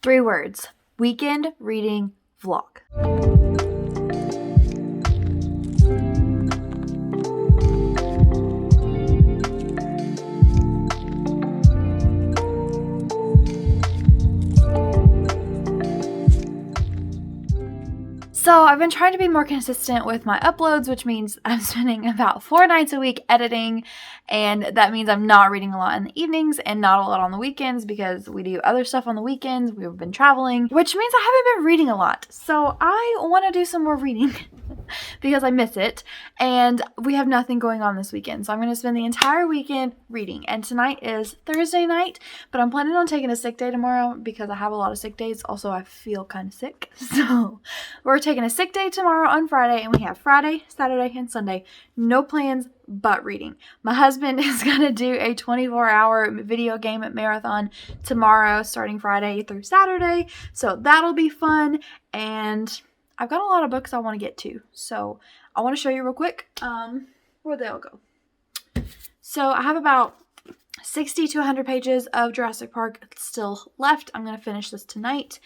3 words. Weekend reading vlog. So I've been trying to be more consistent with my uploads, which means I'm spending about 4 nights a week editing, and that means I'm not reading a lot in the evenings and not a lot on the weekends because we do other stuff on the weekends. We've been traveling, which means I haven't been reading a lot. So I want to do some more reading because I miss it, and we have nothing going on this weekend. So I'm going to spend the entire weekend reading, and tonight is Thursday night, but I'm planning on taking a sick day tomorrow because I have a lot of sick days. Also, I feel kind of sick, so we're taking a sick day tomorrow on Friday, and we have Friday, Saturday, and Sunday. No plans but reading. My husband is going to do a 24-hour video game marathon tomorrow, starting Friday through Saturday, so that'll be fun, and I've got a lot of books I want to get to, so I want to show you real quick where they'll go. So I have about 60 to 100 pages of Jurassic Park still left. I'm going to finish this tonight.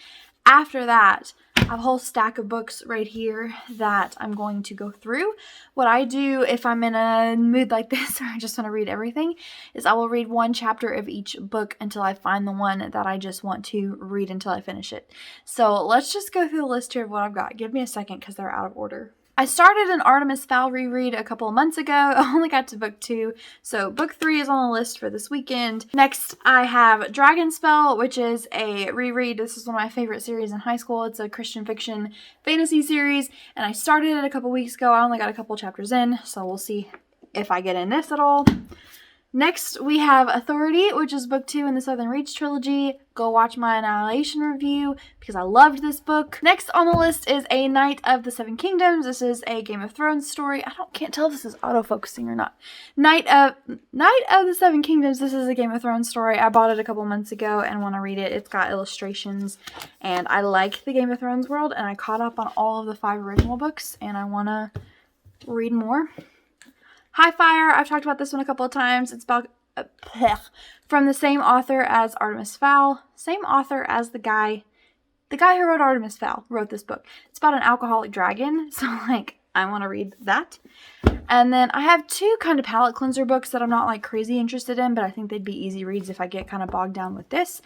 After that, I have a whole stack of books right here that I'm going to go through. What I do if I'm in a mood like this or I just want to read everything is I will read one chapter of each book until I find the one that I just want to read until I finish it. So let's just go through the list here of what I've got. Give me a second because they're out of order. I started an Artemis Fowl reread a couple of months ago. I only got to book 2, so book 3 is on the list for this weekend. Next, I have Dragonspell, which is a reread. This is one of my favorite series in high school. It's a Christian fiction fantasy series, and I started it a couple weeks ago. I only got a couple chapters in, so we'll see if I get in this at all. Next, we have Authority, which is book 2 in the Southern Reach trilogy. Go watch my Annihilation review because I loved this book. Next on the list is A Knight of the Seven Kingdoms. This is a Game of Thrones story. Can't tell if this is autofocusing or not. Knight of the Seven Kingdoms. This is a Game of Thrones story. I bought it a couple months ago and want to read it. It's got illustrations, and I like the Game of Thrones world, and I caught up on all of the 5 original books, and I want to read more. Highfire, I've talked about this one a couple of times. It's about from the same author as Artemis Fowl. Same author as the guy who wrote Artemis Fowl wrote this book. It's about an alcoholic dragon, so I want to read that. And then I have 2 kind of palate cleanser books that I'm not crazy interested in, but I think they'd be easy reads if I get kind of bogged down with this.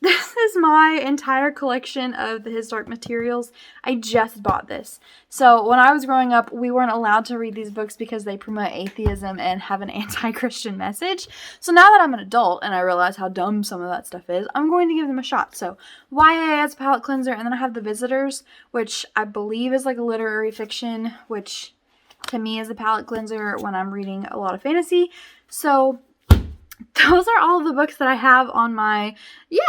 This is my entire collection of the historic materials. I just bought this. So when I was growing up, we weren't allowed to read these books because they promote atheism and have an anti-Christian message. So now that I'm an adult and I realize how dumb some of that stuff is, I'm going to give them a shot. So YA as a palate cleanser, and then I have The Visitors, which I believe is a literary fiction, which to me is a palate cleanser when I'm reading a lot of fantasy. So those are all of the books that I have on my,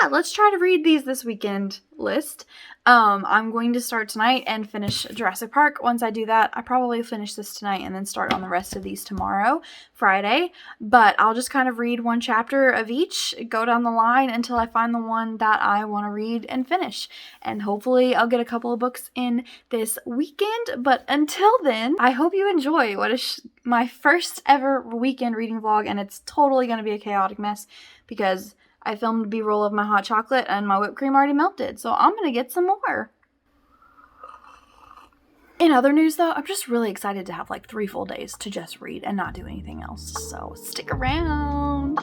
let's try to read these this weekend list. I'm going to start tonight and finish Jurassic Park. Once I do that, I probably finish this tonight and then start on the rest of these tomorrow, Friday. But I'll just kind of read one chapter of each, go down the line until I find the one that I want to read and finish. And hopefully I'll get a couple of books in this weekend. But until then, I hope you enjoy what is my first ever weekend reading vlog. And it's totally going to be a chaotic mess because I filmed B-roll of my hot chocolate and my whipped cream already melted, so I'm going to get some more. In other news though, I'm just really excited to have 3 full days to just read and not do anything else, so stick around.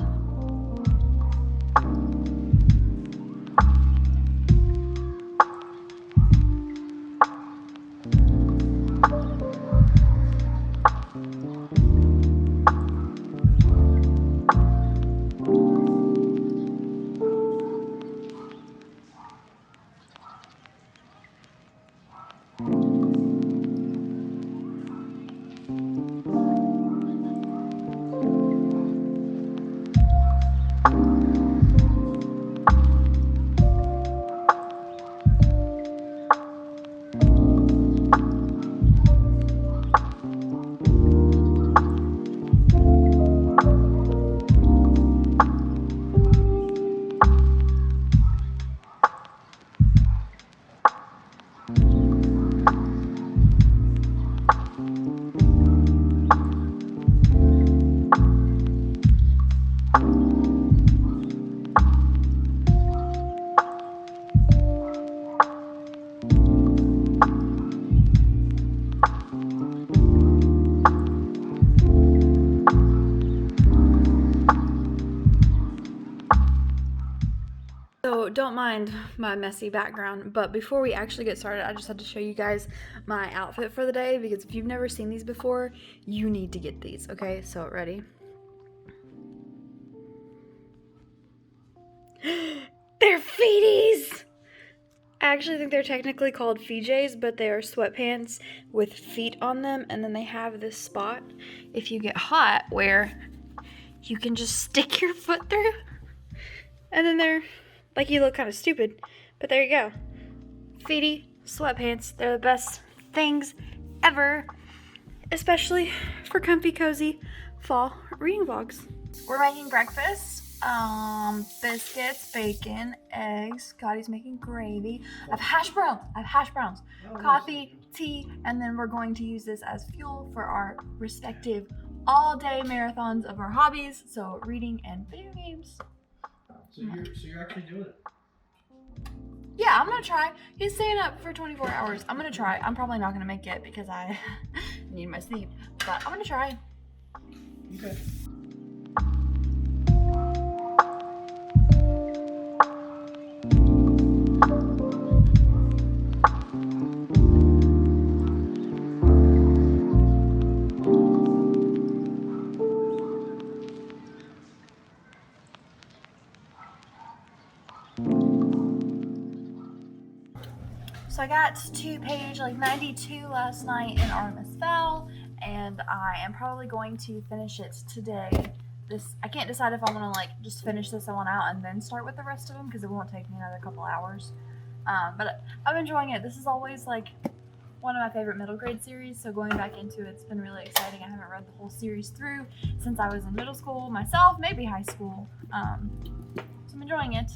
So don't mind my messy background, but before we actually get started, I just had to show you guys my outfit for the day, because if you've never seen these before, you need to get these, okay? So ready? They're feeties! I actually think they're technically called FJs, but they are sweatpants with feet on them, and then they have this spot, if you get hot, where you can just stick your foot through, and then they're, like, you look kind of stupid, but there you go. Feety sweatpants, they're the best things ever, especially for comfy, cozy fall reading vlogs. We're making breakfast. Biscuits, bacon, eggs. Scotty's making gravy. I have hash browns, coffee, tea, and then we're going to use this as fuel for our respective all-day marathons of our hobbies. So reading and video games. So you're actually doing it? Yeah, I'm gonna try. He's staying up for 24 hours. I'm gonna try. I'm probably not gonna make it because I need my sleep, but I'm gonna try. Okay. So I got to page 92 last night in Artemis Fowl, and I am probably going to finish it today. I can't decide if I want to just finish this one out and then start with the rest of them, because it won't take me another couple hours. But I'm enjoying it. This is always one of my favorite middle grade series, so going back into it's been really exciting. I haven't read the whole series through since I was in middle school myself, maybe high school. So I'm enjoying it.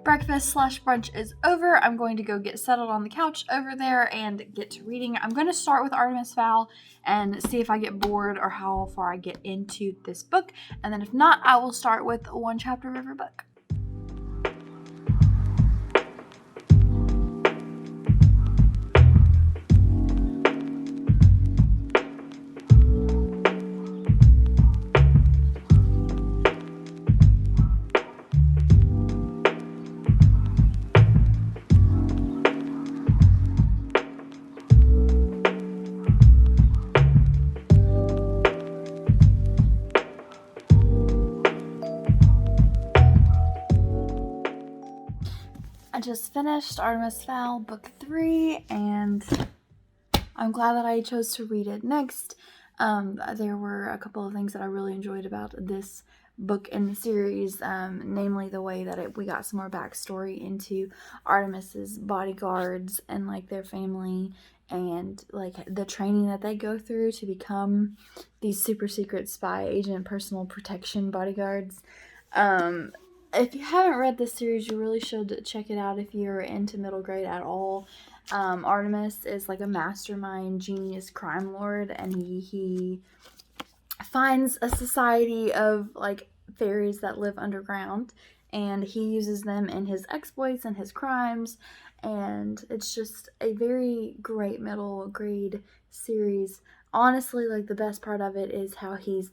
Breakfast/brunch is over. I'm going to go get settled on the couch over there and get to reading. I'm going to start with Artemis Fowl and see if I get bored or how far I get into this book. And then if not, I will start with One Chapter River book. I just finished Artemis Fowl book 3, and I'm glad that I chose to read it next. There were a couple of things that I really enjoyed about this book in the series, namely the way that we got some more backstory into Artemis's bodyguards and their family, and the training that they go through to become these super secret spy agent personal protection bodyguards. If you haven't read this series, you really should check it out if you're into middle grade at all. Artemis is a mastermind genius crime lord, and he finds a society of fairies that live underground, and he uses them in his exploits and his crimes, and it's just a very great middle grade series. Honestly, the best part of it is how he's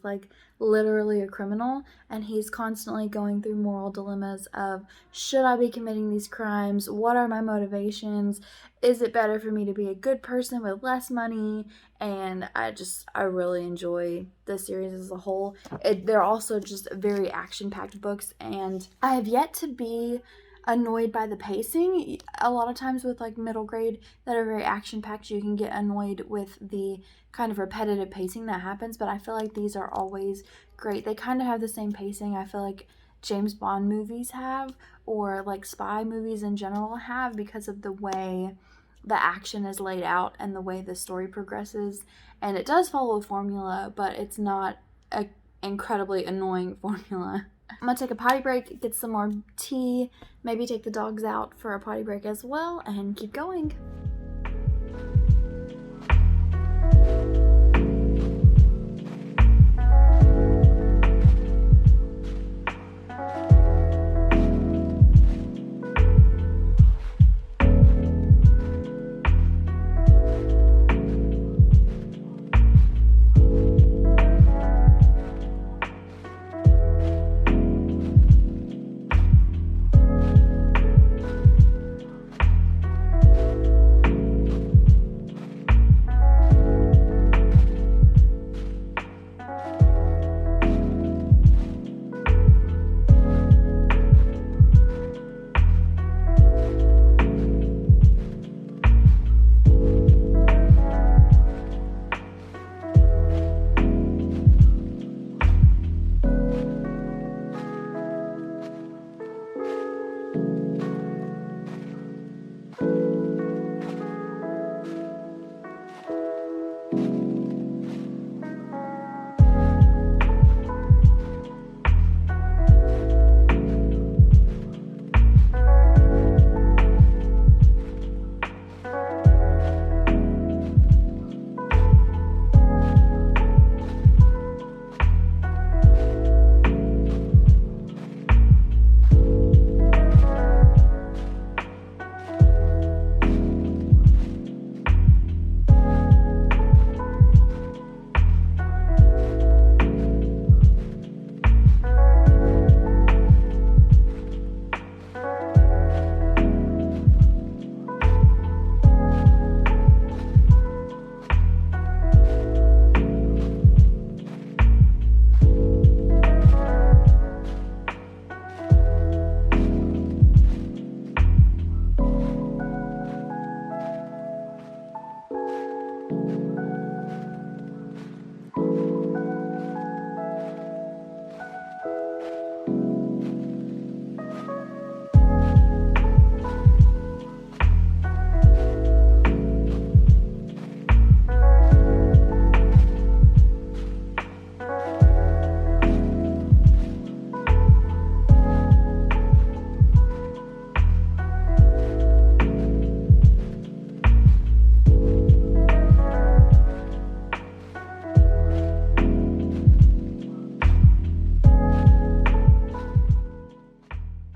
literally a criminal, and he's constantly going through moral dilemmas of, should I be committing these crimes? What are my motivations? Is it better for me to be a good person with less money? And I really enjoy the series as a whole. They're also just very action-packed books, and I have yet to be annoyed by the pacing. A lot of times with middle grade that are very action-packed, you can get annoyed with the kind of repetitive pacing that happens, but I feel these are always great. They kind of have the same pacing I feel James Bond movies have, or spy movies in general have, because of the way the action is laid out and the way the story progresses. And it does follow a formula, but it's not an incredibly annoying formula. I'm going to take a potty break, get some more tea, maybe take the dogs out for a potty break as well, and keep going.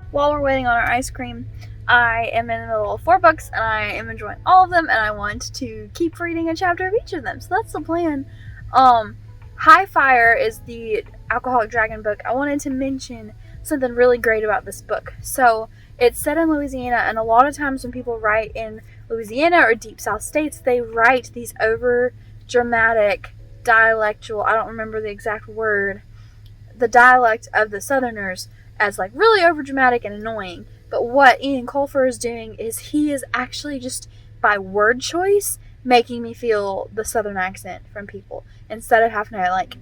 While we're waiting on our ice cream, I am in the middle of 4 books and I am enjoying all of them, and I want to keep reading a chapter of each of them. So that's the plan. Highfire is the Alcoholic Dragon book. I wanted to mention something really great about this book. So it's set in Louisiana, and a lot of times when people write in Louisiana or deep south states, they write these over dramatic dialectual, I don't remember the exact word, the dialect of the Southerners as like really over dramatic and annoying. But what Ian Colfer is doing is he is actually just by word choice making me feel the Southern accent from people, instead of having to like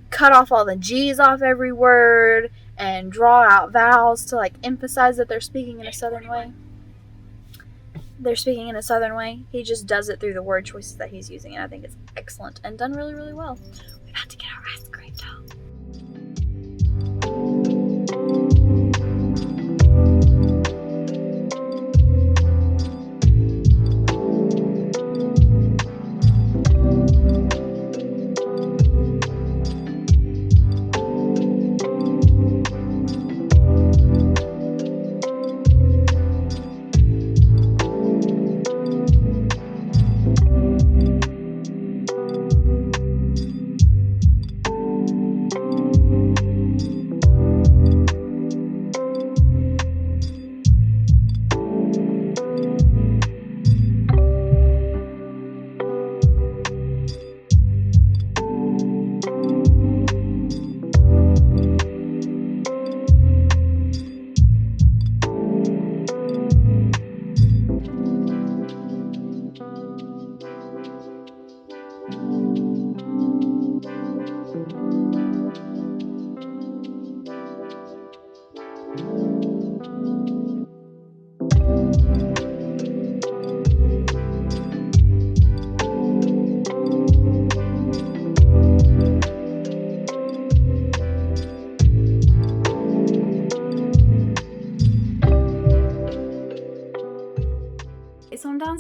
cut off all the G's off every word and draw out vowels to like emphasize that they're speaking in a Southern way. He just does it through the word choices that he's using, and I think it's excellent and done really, really well. We've had to get our ice cream though.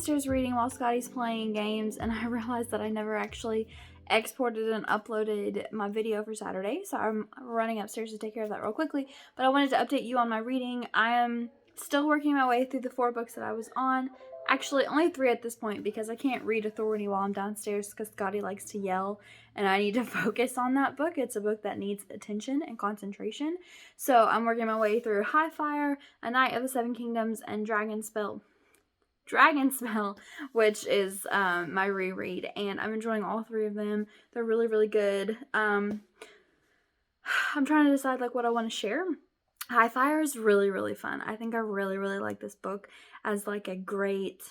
downstairs reading while Scotty's playing games, and I realized that I never actually exported and uploaded my video for Saturday, so I'm running upstairs to take care of that real quickly. But I wanted to update you on my reading. I am still working my way through the 4 books that I was on. Actually, only 3 at this point, because I can't read Authority while I'm downstairs because Scotty likes to yell, and I need to focus on that book. It's a book that needs attention and concentration. So I'm working my way through Highfire, A Knight of the Seven Kingdoms, and Dragonspell, which is my reread, and I'm enjoying all 3 of them. They're really, really good. I'm trying to decide like what I want to share. Highfire is really, really fun. I think I really, really like this book as like a great,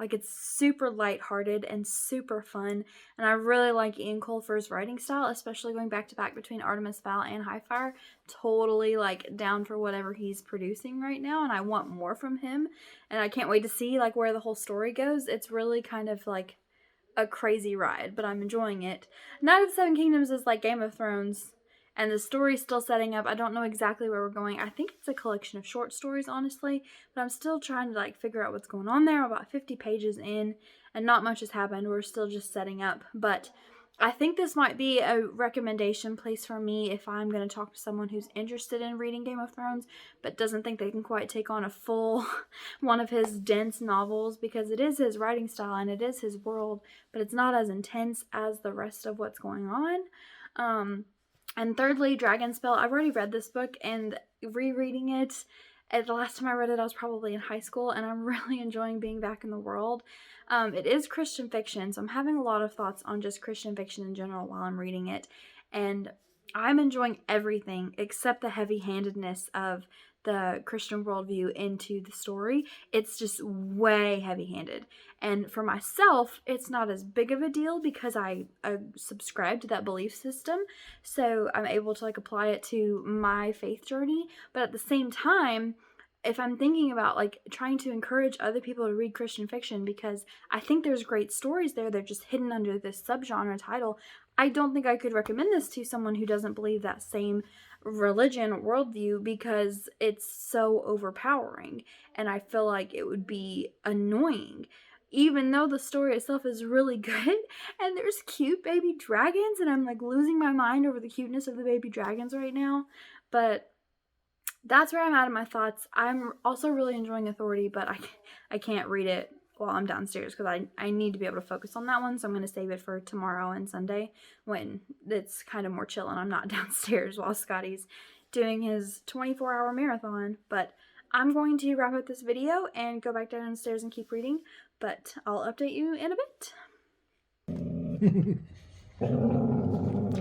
like it's super lighthearted and super fun, and I really like Eoin Colfer's writing style, especially going back to back between Artemis, Fowl, and Highfire. Totally like down for whatever he's producing right now, and I want more from him, and I can't wait to see like where the whole story goes. It's really kind of like a crazy ride, but I'm enjoying it. Knight of the Seven Kingdoms is like Game of Thrones, and the story's still setting up. I don't know exactly where we're going. I think it's a collection of short stories, honestly, but I'm still trying to like figure out what's going on there. I'm about 50 pages in, and not much has happened. We're still just setting up, but I think this might be a recommendation place for me if I'm going to talk to someone who's interested in reading Game of Thrones, but doesn't think they can quite take on a full one of his dense novels, because it is his writing style and it is his world, but it's not as intense as the rest of what's going on. And thirdly, Dragonspell. I've already read this book, and rereading it, the last time I read it, I was probably in high school, and I'm really enjoying being back in the world. It is Christian fiction, so I'm having a lot of thoughts on just Christian fiction in general while I'm reading it, and I'm enjoying everything except the heavy-handedness of the Christian worldview into the story. It's just way heavy-handed, and for myself, it's not as big of a deal because I subscribe to that belief system, so I'm able to like apply it to my faith journey. But at the same time, if I'm thinking about like trying to encourage other people to read Christian fiction, because I think there's great stories there, they're just hidden under this subgenre title, I don't think I could recommend this to someone who doesn't believe that same religion worldview, because it's so overpowering, and I feel like it would be annoying. Even though the story itself is really good, and there's cute baby dragons, and I'm like losing my mind over the cuteness of the baby dragons right now, but that's where I'm at in my thoughts. I'm also really enjoying Authority, but I can't read it while I'm downstairs because I need to be able to focus on that one, so I'm going to save it for tomorrow and Sunday when it's kind of more chill and I'm not downstairs while Scotty's doing his 24-hour marathon. But I'm going to wrap up this video and go back downstairs and keep reading, but I'll update you in a bit.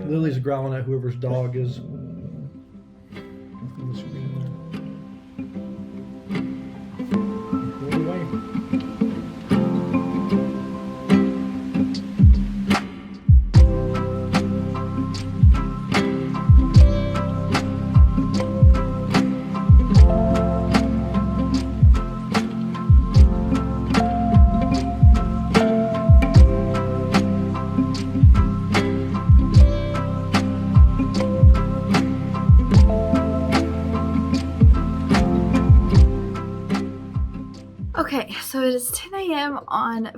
Lily's growling at whoever's dog is on the screen there. Go away. Okay, so it is 10 a.m. on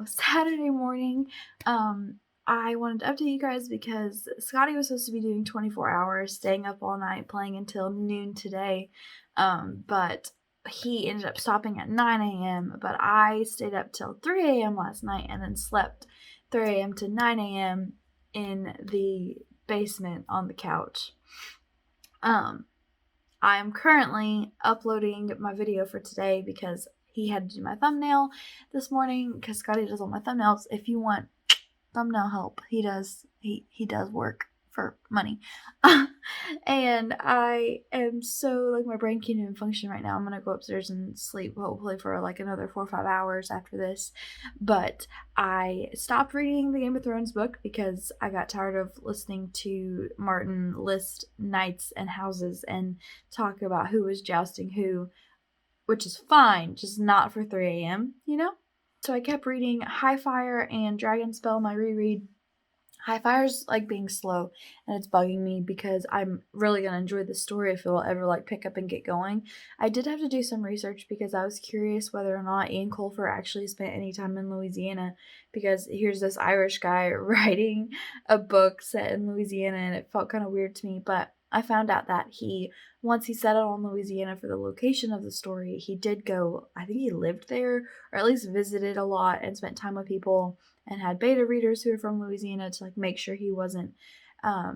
Saturday morning. I wanted to update you guys because Scotty was supposed to be doing 24 hours, staying up all night, playing until noon today, but he ended up stopping at 9 a.m., but I stayed up till 3 a.m. last night and then slept 3 a.m. to 9 a.m. in the basement on the couch. I am currently uploading my video for today because he had to do my thumbnail this morning, because Scotty does all my thumbnails. If you want thumbnail help, he does work for money. And I am so, like, my brain can't even function right now. I'm gonna go upstairs and sleep hopefully for like another 4 or 5 hours after this. But I stopped reading the Game of Thrones book because I got tired of listening to Martin list knights and houses and talk about who was jousting who, which is fine, just not for 3 a.m., you know? So I kept reading Highfire and Dragonspell, my reread. Highfire's like being slow and it's bugging me because I'm really gonna enjoy the story if it'll ever like pick up and get going. I did have to do some research because I was curious whether or not Ian Colfer actually spent any time in Louisiana, because here's this Irish guy writing a book set in Louisiana and it felt kind of weird to me, but I found out that once he settled on Louisiana for the location of the story, he did go, I think he lived there or at least visited a lot and spent time with people and had beta readers who were from Louisiana to like make sure he wasn't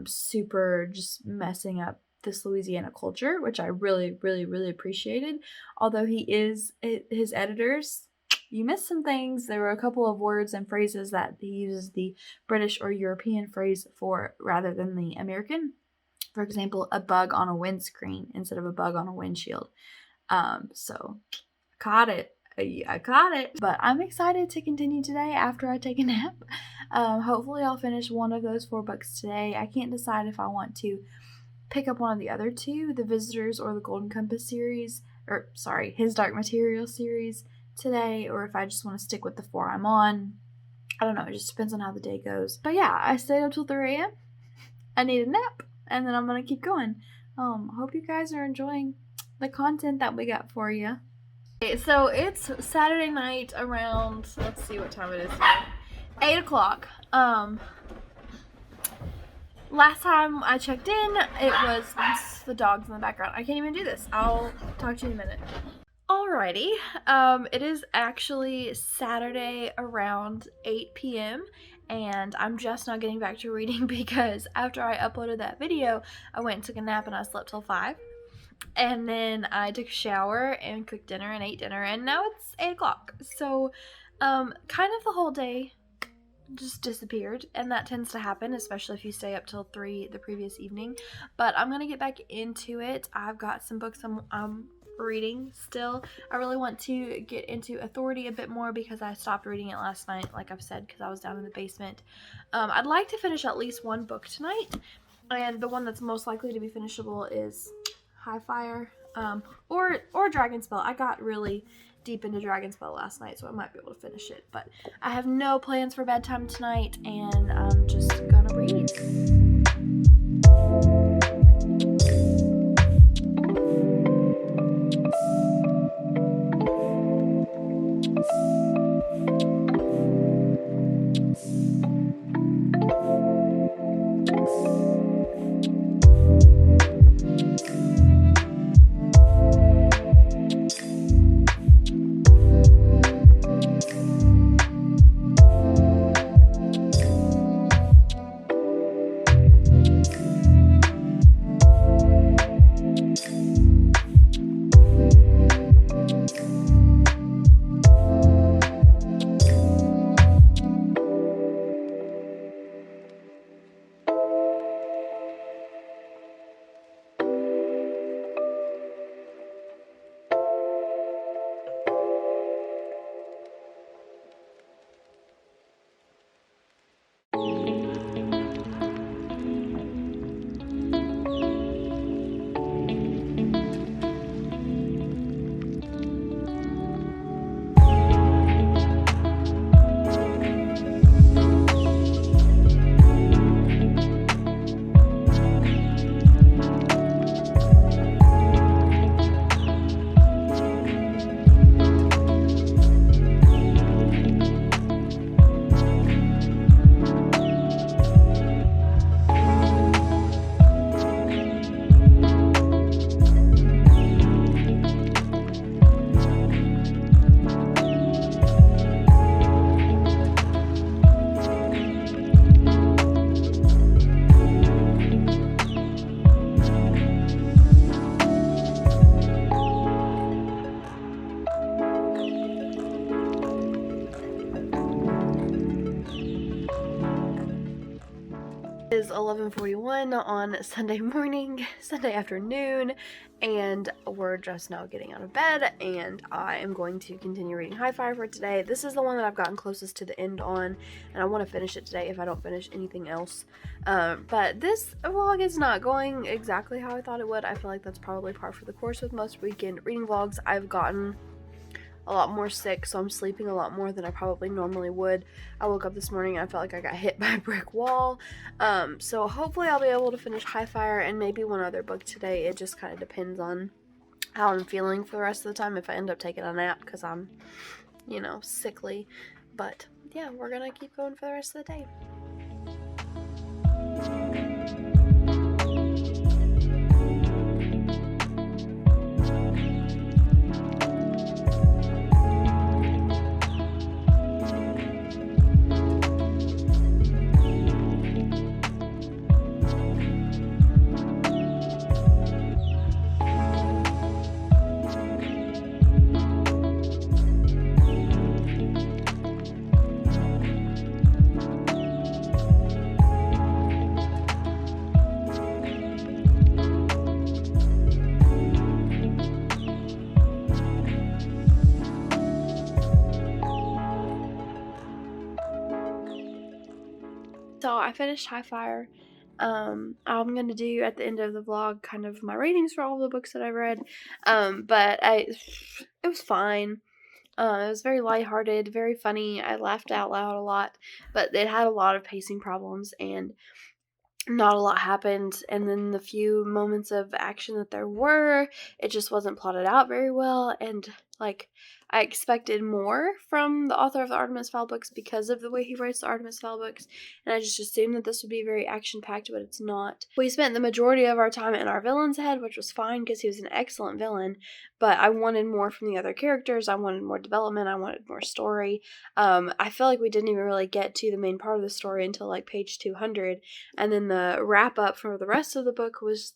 super just messing up this Louisiana culture, which I really, really, really appreciated. Although his editors, you missed some things. There were a couple of words and phrases that he uses the British or European phrase for rather than the American. For example, a bug on a windscreen instead of a bug on a windshield. So caught it. I caught it. But I'm excited to continue today after I take a nap. Hopefully I'll finish one of those 4 books today. I can't decide if I want to pick up one of the other 2, the Visitors or the Golden Compass series, His Dark Material series today, or if I just want to stick with the 4 I'm on. I don't know, it just depends on how the day goes. But yeah, I stayed up till 3 a.m. I need a nap, and then I'm gonna keep going. Hope you guys are enjoying the content that we got for you. Okay, so it's Saturday night around, let's see what time it is now, 8 o'clock. Last time I checked in, it was the dogs in the background. I can't even do this. I'll talk to you in a minute. Alrighty, it is actually Saturday around 8 p.m. and I'm just now getting back to reading because after I uploaded that video, I went and took a nap and I slept till 5. And then I took a shower and cooked dinner and ate dinner, and now it's 8 o'clock. So, kind of the whole day just disappeared, and that tends to happen, especially if you stay up till 3 the previous evening. But I'm gonna get back into it. I've got some books I'm reading still. I really want to get into Authority a bit more because I stopped reading it last night, like I've said, because I was down in the basement. I'd like to finish at least one book tonight, and the one that's most likely to be finishable is Highfire, or Dragonspell. I got really deep into Dragonspell last night, so I might be able to finish it, but I have no plans for bedtime tonight, and I'm just gonna read. It is 11:41 on Sunday afternoon, and we're just now getting out of bed, and I am going to continue reading Highfire for today. This is the one that I've gotten closest to the end on, and I want to finish it today if I don't finish anything else. But this vlog is not going exactly how I thought it would. I feel like that's probably par for the course with most weekend reading vlogs. I've gotten a lot more sick, so I'm sleeping a lot more than I probably normally would. I woke up this morning and I felt like I got hit by a brick wall. So hopefully I'll be able to finish Highfire and maybe one other book today. It just kind of depends on how I'm feeling for the rest of the time, if I end up taking a nap because I'm, sickly. But yeah, we're gonna keep going for the rest of the day. So I finished Highfire. I'm going to do at the end of the vlog kind of my ratings for all the books that I read. But it was fine. It was very lighthearted, very funny. I laughed out loud a lot, but it had a lot of pacing problems and not a lot happened. And then the few moments of action that there were, it just wasn't plotted out very well. And I expected more from the author of the Artemis Fowl books because of the way he writes the Artemis Fowl books, and I just assumed that this would be very action-packed, but it's not. We spent the majority of our time in our villain's head, which was fine because he was an excellent villain, but I wanted more from the other characters. I wanted more development. I wanted more story. I feel like we didn't even really get to the main part of the story until page 200, and then the wrap-up for the rest of the book was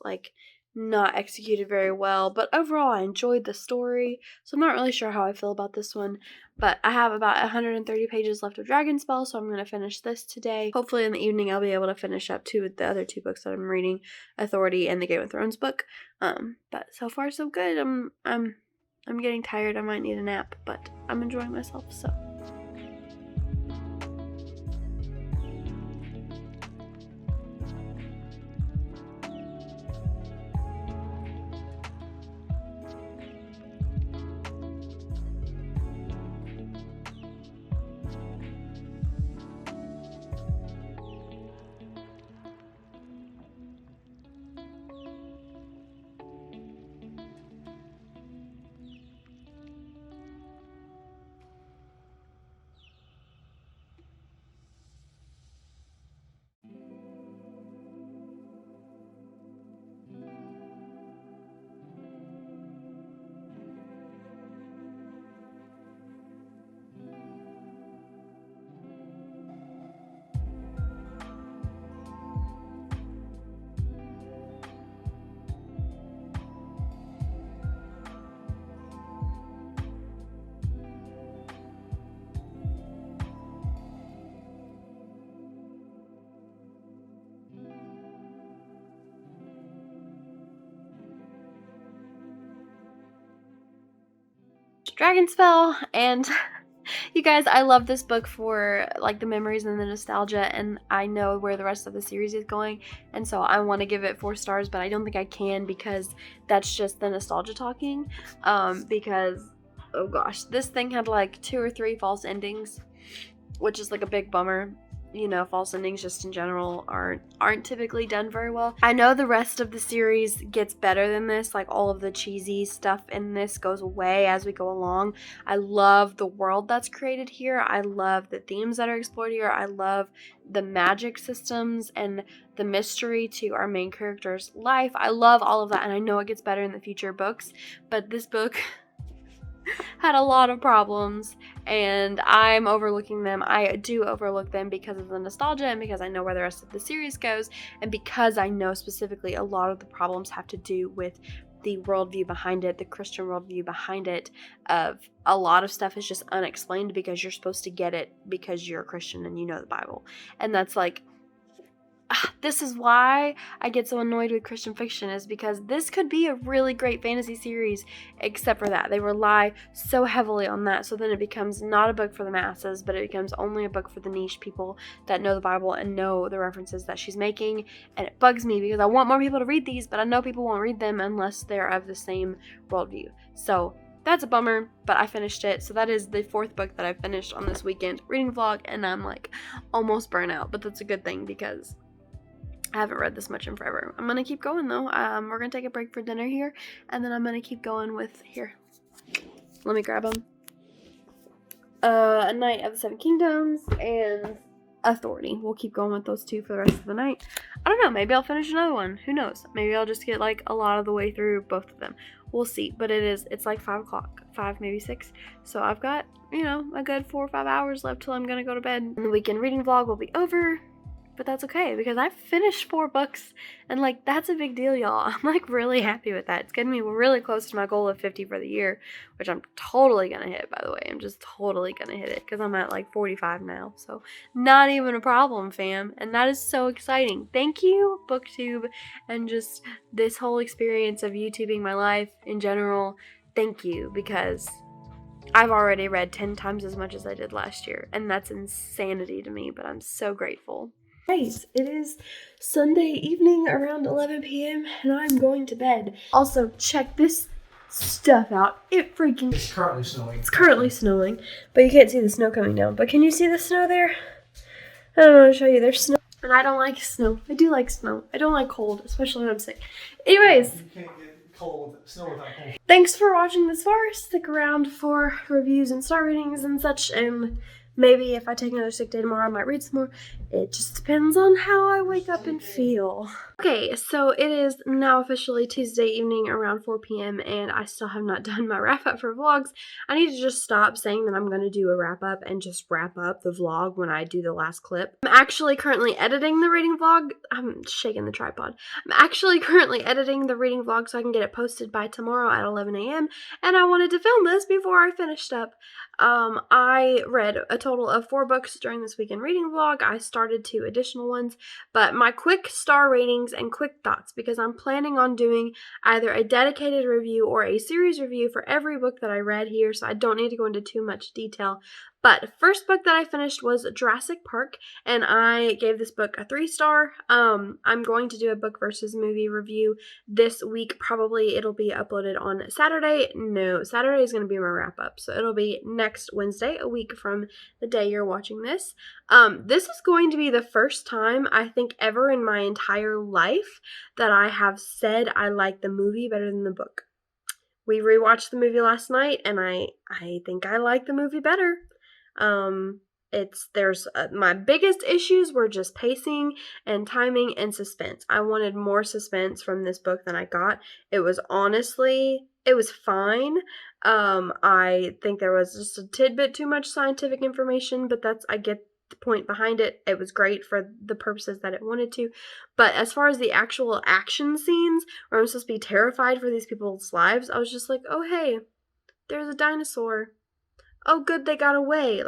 not executed very well, but overall I enjoyed the story, so I'm not really sure how I feel about this one. But I have about 130 pages left of Dragonspell, so I'm going to finish this today. Hopefully in the evening I'll be able to finish up the other two books that I'm reading, Authority and the Game of Thrones book. But so far so good. I'm getting tired. I might need a nap, but I'm enjoying myself, so. Dragonspell, and you guys, I love this book for the memories and the nostalgia, and I know where the rest of the series is going, and so I want to give it 4 stars, but I don't think I can because that's just the nostalgia talking. Because oh gosh, this thing had 2 or 3 false endings, which is a big bummer. False endings just in general aren't typically done very well. I know the rest of the series gets better than this, all of the cheesy stuff in this goes away as we go along. I love the world that's created here. I love the themes that are explored here. I love the magic systems and the mystery to our main character's life. I love all of that, and I know it gets better in the future books, but this book had a lot of problems, and I'm overlooking them. I do overlook them because of the nostalgia and because I know where the rest of the series goes, and because I know specifically a lot of the problems have to do with the worldview behind it, the Christian worldview behind it. Of a lot of stuff is just unexplained because you're supposed to get it because you're a Christian and you know the Bible, and that's this is why I get so annoyed with Christian fiction, is because this could be a really great fantasy series, except for that. They rely so heavily on that, so then it becomes not a book for the masses, but it becomes only a book for the niche people that know the Bible and know the references that she's making, and it bugs me because I want more people to read these, but I know people won't read them unless they're of the same worldview. So that's a bummer, but I finished it. So that is the 4th book that I finished on this weekend reading vlog, and I'm like almost burnt out, but that's a good thing because I haven't read this much in forever. I'm gonna keep going though. We're gonna take a break for dinner here, and then I'm gonna keep going with, here, let me grab them. A Knight of the Seven Kingdoms and Authority. We'll keep going with those 2 for the rest of the night. I don't know, maybe I'll finish another one. Who knows? Maybe I'll just get like a lot of the way through both of them. We'll see. But it's like 5 o'clock, 5, maybe 6. So I've got, you know, a good 4 or 5 hours left till I'm gonna go to bed. And the weekend reading vlog will be over. But that's okay, because I finished 4 books, and like that's a big deal, y'all. I'm like really happy with that. It's getting me really close to my goal of 50 for the year, which I'm totally gonna hit, by the way. I'm just totally gonna hit it because I'm at like 45 now, so not even a problem, fam. And that is so exciting. Thank you, BookTube, and just this whole experience of YouTubing my life in general. Thank you, because I've already read 10 times as much as I did last year, and that's insanity to me, but I'm so grateful. Guys, it is Sunday evening around 11 p.m. and I'm going to bed. Also, check this stuff out. It's currently snowing. It's currently snowing, but you can't see the snow coming down. But can you see the snow there? I don't know how to show you. There's snow. And I don't like snow. I do like snow. I don't like cold, especially when I'm sick. Anyways. You can't get snow without cold. Thanks for watching this far. Stick around for reviews and star ratings and such, and maybe if I take another sick day tomorrow, I might read some more. It just depends on how I wake up and feel. Okay, so it is now officially Tuesday evening around 4 p.m. and I still have not done my wrap-up for vlogs. I need to just stop saying that I'm going to do a wrap-up and just wrap up the vlog when I do the last clip. I'm actually currently editing the reading vlog. I'm shaking the tripod. I'm actually currently editing the reading vlog so I can get it posted by tomorrow at 11 a.m. and I wanted to film this before I finished up. I read a total of 4 books during this weekend reading vlog. I started 2 additional ones, but my quick star ratings and quick thoughts, because I'm planning on doing either a dedicated review or a series review for every book that I read here, so I don't need to go into too much detail. But the first book that I finished was Jurassic Park, and I gave this book a 3-star. I'm going to do a book versus movie review this week. Probably it'll be uploaded on Saturday. No, Saturday is going to be my wrap-up, so it'll be next Wednesday, a week from the day you're watching this. This is going to be the first time, I think, ever in my entire life that I have said I like the movie better than the book. We rewatched the movie last night, and I think I like the movie better. My biggest issues were just pacing and timing and suspense. I wanted more suspense from this book than I got. It was fine. I think there was just a tidbit too much scientific information, but I get the point behind it. It was great for the purposes that it wanted to. But as far as the actual action scenes where I'm supposed to be terrified for these people's lives, I was just like, oh hey, there's a dinosaur. Oh, good, they got away.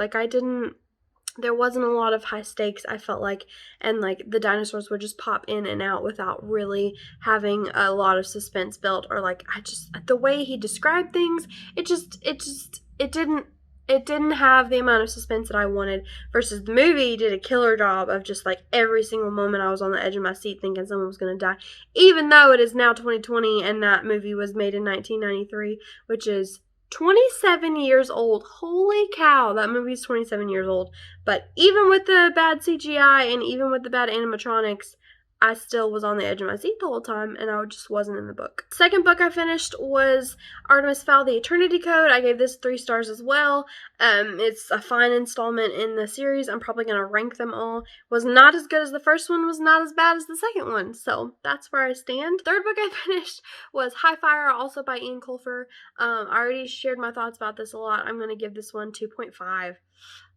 There wasn't a lot of high stakes, I felt like, and like the dinosaurs would just pop in and out without really having a lot of suspense built, or like, the way he described things, it didn't have the amount of suspense that I wanted, versus the movie did a killer job of just like every single moment I was on the edge of my seat thinking someone was going to die, even though it is now 2020 and that movie was made in 1993, which is 27 years old. Holy cow, that movie's 27 years old. But even with the bad CGI and even with the bad animatronics, I still was on the edge of my seat the whole time, and I just wasn't in the book. Second book I finished was Artemis, Fowl, The Eternity Code. I gave this 3 stars as well. It's a fine installment in the series. I'm probably going to rank them all. Was not as good as the first one, was not as bad as the second one, so that's where I stand. Third book I finished was Highfire, also by Ian Colfer. I already shared my thoughts about this a lot. I'm going to give this one 2.5.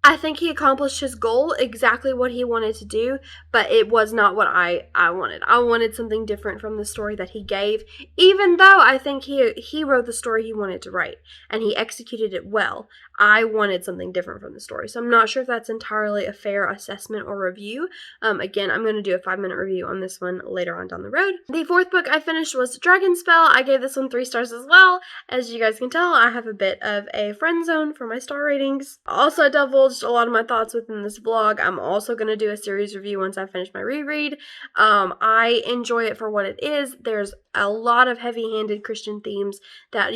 I think he accomplished his goal, exactly what he wanted to do, but it was not what I wanted. I wanted something different from the story that he gave, even though I think he wrote the story he wanted to write, and he executed it well. I wanted something different from the story, so I'm not sure if that's entirely a fair assessment or review. Again, I'm going to do a 5-minute review on this one later on down the road. The fourth book I finished was Dragonspell. I gave this one 3 stars as well. As you guys can tell, I have a bit of a friend zone for my star ratings. Also, I divulged divulged a lot of my thoughts within this vlog. I'm also going to do a series review once I finish my reread. I enjoy it for what it is. There's a lot of heavy-handed Christian themes that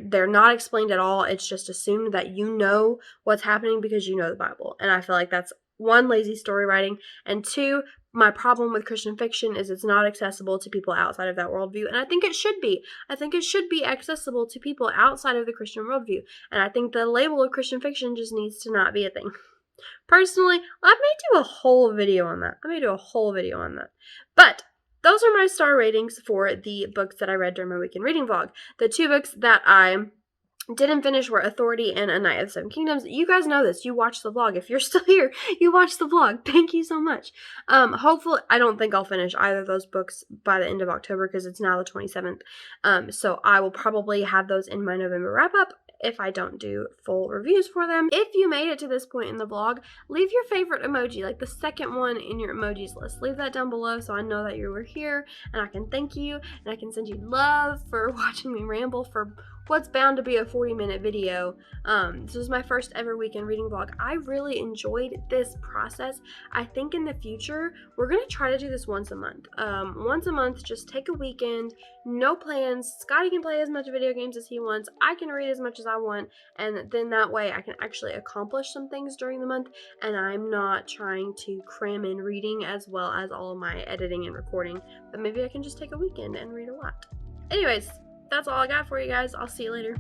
they're not explained at all. It's just assumed that you know what's happening because you know the Bible. And I feel like that's, one, lazy story writing, and two, my problem with Christian fiction is it's not accessible to people outside of that worldview, and I think it should be. I think it should be accessible to people outside of the Christian worldview, and I think the label of Christian fiction just needs to not be a thing. Personally, I may do a whole video on that. But those are my star ratings for the books that I read during my weekend reading vlog. The two books that I didn't finish were Authority and A Knight of the Seven Kingdoms. You guys know this. You watched the vlog. If you're still here, you watched the vlog. Thank you so much. Hopefully, I don't think I'll finish either of those books by the end of October because it's now the 27th. So I will probably have those in my November wrap-up if I don't do full reviews for them. If you made it to this point in the vlog, leave your favorite emoji, like the second one in your emojis list. Leave that down below so I know that you were here, and I can thank you, and I can send you love for watching me ramble for what's bound to be a 40-minute video. This was my first ever weekend reading vlog. I really enjoyed this process. I think in the future, we're going to try to do this once a month. Once a month, just take a weekend, no plans. Scotty can play as much video games as he wants. I can read as much as I want, and then that way I can actually accomplish some things during the month, and I'm not trying to cram in reading as well as all of my editing and recording, but maybe I can just take a weekend and read a lot. Anyways, that's all I got for you guys. I'll see you later.